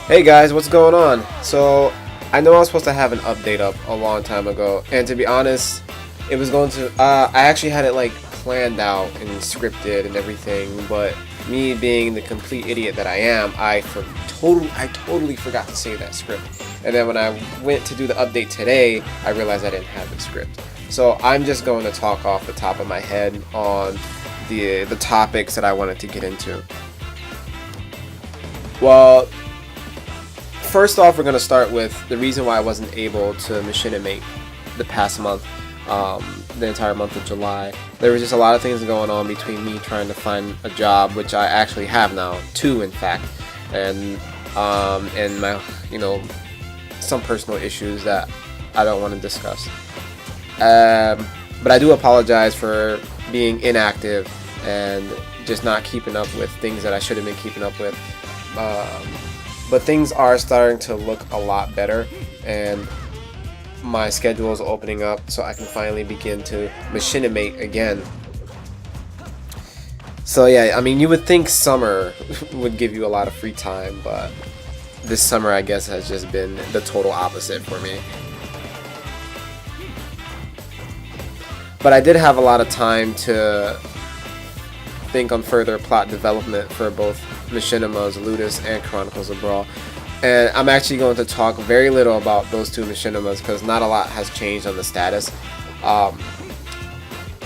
Hey guys, what's going on? So, I know I was supposed to have an update up a long time ago, and to be honest, it was going to, I actually had it like planned out and scripted and everything, but me being the complete idiot that I am, I totally forgot to save that script. And then when I went to do the update today, I realized I didn't have the script. So I'm just going to talk off the top of my head on the topics that I wanted to get into. Well, first off, we're going to start with the reason why I wasn't able to machinimate the past month, the entire month of July. There was just a lot of things going on between me trying to find a job, which I actually have now, two in fact, and my, some personal issues that I don't want to discuss. But I do apologize for being inactive and just not keeping up with things that I should have been keeping up with. But things are starting to look a lot better, and my schedule is opening up so I can finally begin to machinimate again. So yeah, I mean, you would think summer would give you a lot of free time, but this summer I guess has just been the total opposite for me. But I did have a lot of time to think on further plot development for both Machinimas, Ludus, and Chronicles of Brawl. And I'm actually going to talk very little about those two Machinimas because not a lot has changed on the status.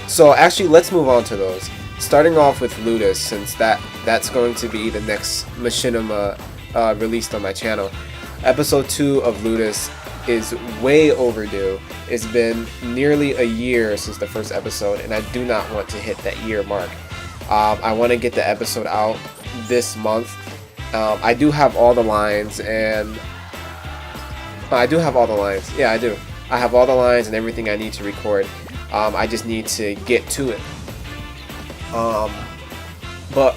So actually, let's move on to those. Starting off with Ludus, since that's going to be the next Machinima released on my channel. Episode 2 of Ludus is way overdue. It's been nearly a year since the first episode, and I do not want to hit that year mark. I want to get the episode out this month. I do have all the lines, and I do have all the lines. Yeah, I do. I have all the lines and everything I need to record. I just need to get to it. But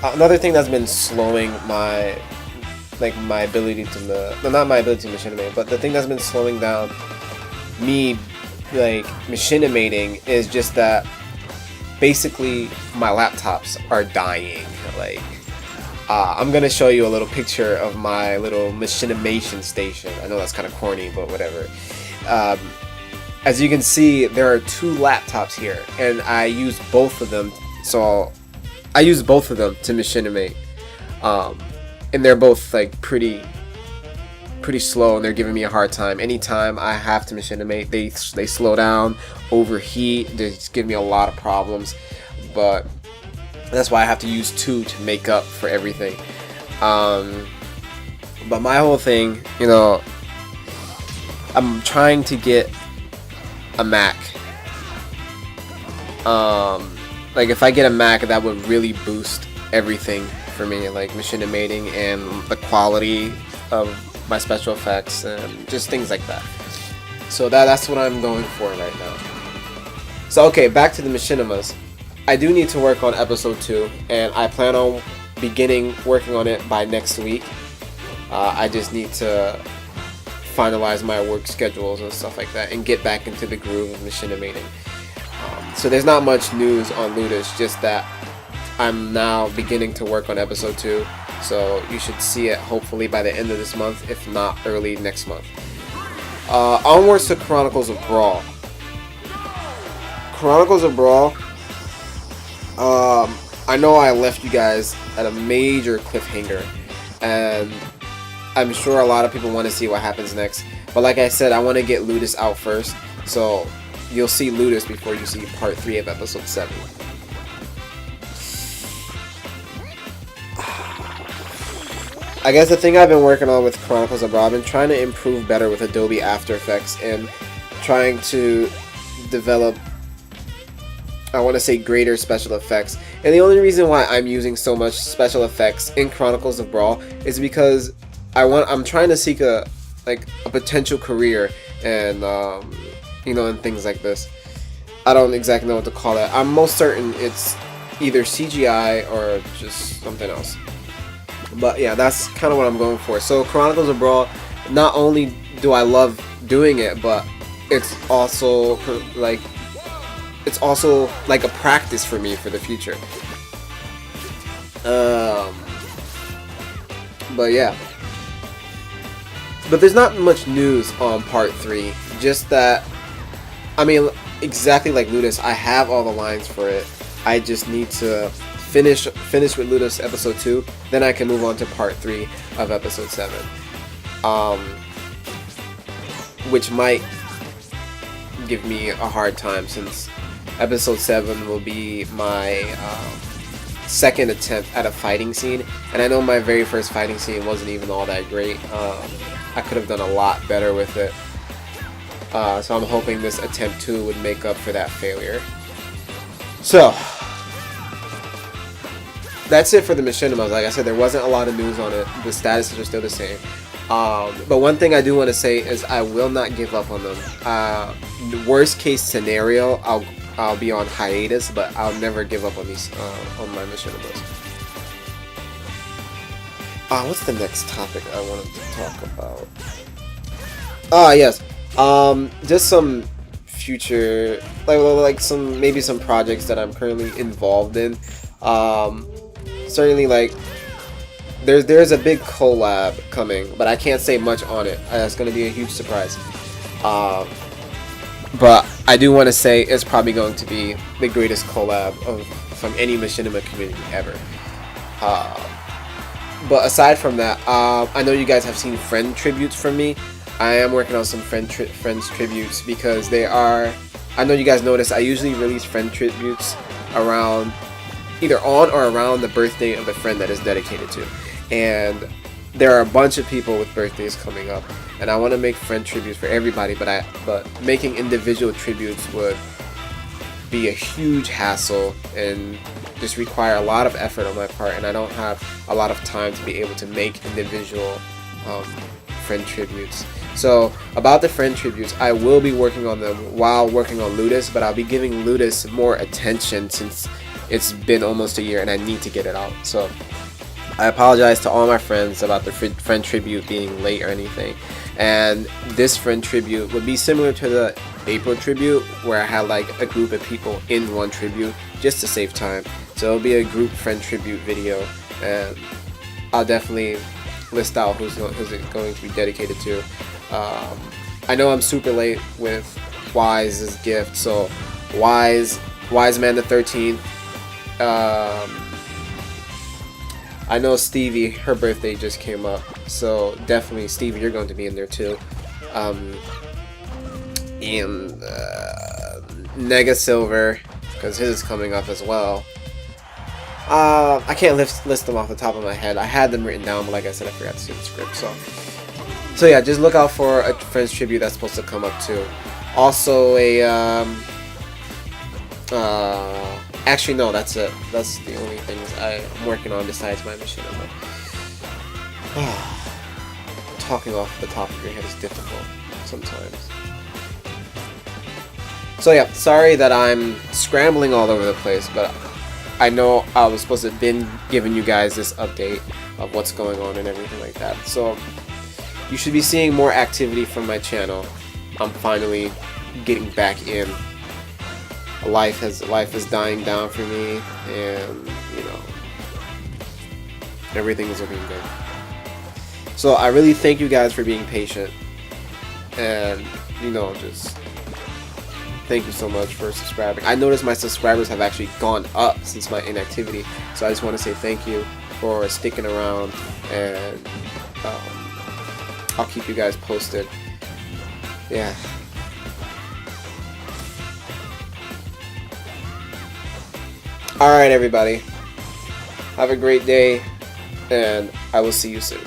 another thing that's been slowing my ability to not my ability to machinimate, but the thing that's been slowing down me machinimating is just that basically my laptops are dying. I'm gonna show you a little picture of my little machinimation station. I know that's kind of corny, but whatever. As you can see, there are two laptops here, and I use both of them. So I use both of them to machinimate, and they're both pretty slow, and they're giving me a hard time. Anytime I have to machinimate, they slow down, overheat. They just give me a lot of problems. But that's why I have to use two to make up for everything. But my whole thing, I'm trying to get a Mac. If I get a Mac, that would really boost everything for me, like machinimating and the quality of my special effects and just things like that. So that's what I'm going for right now. So okay, back to the Machinimas. I do need to work on episode 2, and I plan on beginning working on it by next week. I just need to finalize my work schedules and stuff like that and get back into the groove of machinimating. So there's not much news on Ludus, just that I'm now beginning to work on episode 2. So you should see it hopefully by the end of this month, if not early next month. Onwards to Chronicles of Brawl. Chronicles of Brawl. I know I left you guys at a major cliffhanger, and I'm sure a lot of people want to see what happens next. But like I said, I want to get Ludus out first, so you'll see Ludus before you see part 3 of episode 7. I guess the thing I've been working on with Chronicles of Brawl, I've been trying to improve better with Adobe After Effects and trying to develop, I want to say, greater special effects. And the only reason why I'm using so much special effects in Chronicles of Brawl is because I'm trying to seek a potential career and and things like this. I don't exactly know what to call it. I'm most certain it's either CGI or just something else. But yeah, that's kind of what I'm going for. So Chronicles of Brawl, not only do I love doing it, but it's also like a practice for me for the future. But yeah, But there's not much news on part 3. Just that, I mean, exactly like Ludus, I have all the lines for it. I just need to finish with Ludus episode 2, then I can move on to part 3 of episode 7. Which might give me a hard time, since episode 7 will be my second attempt at a fighting scene, and I know my very first fighting scene wasn't even all that great. I could have done a lot better with it, so I'm hoping this attempt 2 would make up for that failure. So that's it for the machinimas. Like I said, there wasn't a lot of news on it. The statuses are still the same. But one thing I do want to say is I will not give up on them. The worst case scenario, I'll be on hiatus, but I'll never give up on these on my machinimas. What's the next topic I wanted to talk about? Yes. Just some future, like maybe some projects that I'm currently involved in. Certainly, like, there's a big collab coming, but I can't say much on it. It's going to be a huge surprise. But I do want to say it's probably going to be the greatest collab from any machinima community ever. But aside from that, I know you guys have seen friend tributes from me. I am working on some friends tributes, because they are, I know you guys noticed I usually release friend tributes around, either on or around the birthday of the friend that is dedicated to. And there are a bunch of people with birthdays coming up, and I want to make friend tributes for everybody, but making individual tributes would be a huge hassle and just require a lot of effort on my part, and I don't have a lot of time to be able to make individual friend tributes. So about the friend tributes, I will be working on them while working on Ludus, but I'll be giving Ludus more attention since it's been almost a year and I need to get it out. So I apologize to all my friends about the friend tribute being late or anything. And this friend tribute would be similar to the April tribute, where I had like a group of people in one tribute just to save time. So it'll be a group friend tribute video, and I'll definitely list out who's it going to be dedicated to. I know I'm super late with Wise's gift, so Wise Man the 13th. I know Stevie, her birthday just came up, so definitely Stevie, you're going to be in there too. And Nega Silver, because his is coming up as well. I can't list them off the top of my head. I had them written down, but like I said, I forgot to see the script. So yeah, just look out for a friend's tribute that's supposed to come up too. Also actually no, that's it. That's the only things I'm working on besides my machinima. Talking off the top of your head is difficult sometimes. So yeah, sorry that I'm scrambling all over the place, but I know I was supposed to have been giving you guys this update of what's going on and everything like that. So you should be seeing more activity from my channel. I'm finally getting back in. Life is dying down for me, and you know, everything is looking good. So I really thank you guys for being patient, and you know, just thank you so much for subscribing. I noticed my subscribers have actually gone up since my inactivity, so I just want to say thank you for sticking around, and I'll keep you guys posted. Yeah. Alright everybody, have a great day, and I will see you soon.